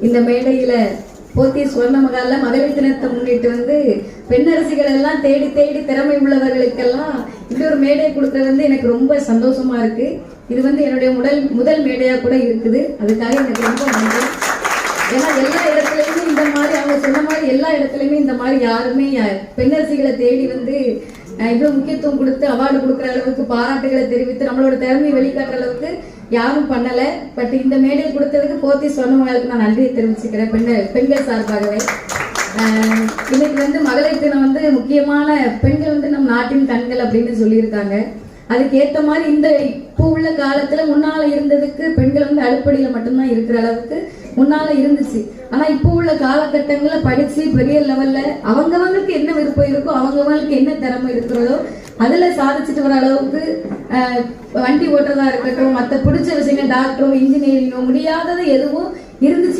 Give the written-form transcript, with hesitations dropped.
இந்த மேடையில போத்தி சுவர்ணமகால மகளிர் தினத்தை முன்னிட்டு பெண்ணரசிகள் எல்லாம் தேடி தேடி திறமை உள்ளவர்களுக்கெல்லாம் இன்னொரு மேடை கொடுக்கறது எனக்கு ரொம்ப சந்தோஷமா இருக்கு. இது என்னுடைய முதல் மேடையா கூட இருக்குது. அதுக்காக எனக்கு ரொம்ப நன்றி. ஏன்னா எல்லா இடத்துலயுமே இந்த மாதிரி அவங்க சொன்ன மாதிரி எல்லா இடத்துலயுமே இந்த மாதிரி யாருமே பெண்ணரசிகளை தேடி இவ்வளவு முக்கியத்துவம் கொடுத்து அவார்டு கொடுக்குற அளவுக்கு பாராட்டுகளை தெரிவித்து நம்மளோட திறமையை வெளிக்காட்டுற அளவுக்கு யாரும் பண்ணல. பட் இந்த மேடையை கொடுத்ததுக்கு போத்தி சொன்னவங்களுக்கு நான் நன்றியை தெரிவிச்சுக்கிறேன் பெண்கள் சார்பாகவே. இன்னைக்கு மகளிர் தினம் முக்கியமான பெண்கள் நம் நாட்டின் கண்கள் அப்படின்னு சொல்லியிருக்காங்க. அதுக்கு ஏற்ற மாதிரி இந்த இப்போ உள்ள காலத்துல முன்னால இருந்ததுக்கு பெண்கள் அடுப்படியில மட்டும்தான் இருக்கிற அளவுக்கு முன்னால இருந்துச்சு. ஆனா இப்போ உள்ள காலகட்டங்கள்ல படிச்சு பெரிய லெவல்ல அவங்கவங்களுக்கு என்ன விருப்பம் இருக்கோ அவங்கவங்களுக்கு என்ன திறமை இருக்கிறதோ அதுல சாதிச்சுட்டு வர அளவுக்கு வண்டி ஓட்டுறதா இருக்கட்டும், மற்ற பிடிச்ச விஷயங்கள் டாக்டரோ இன்ஜினியரிங்கோ முடியாதது எதுவும் இருந்துச்சு.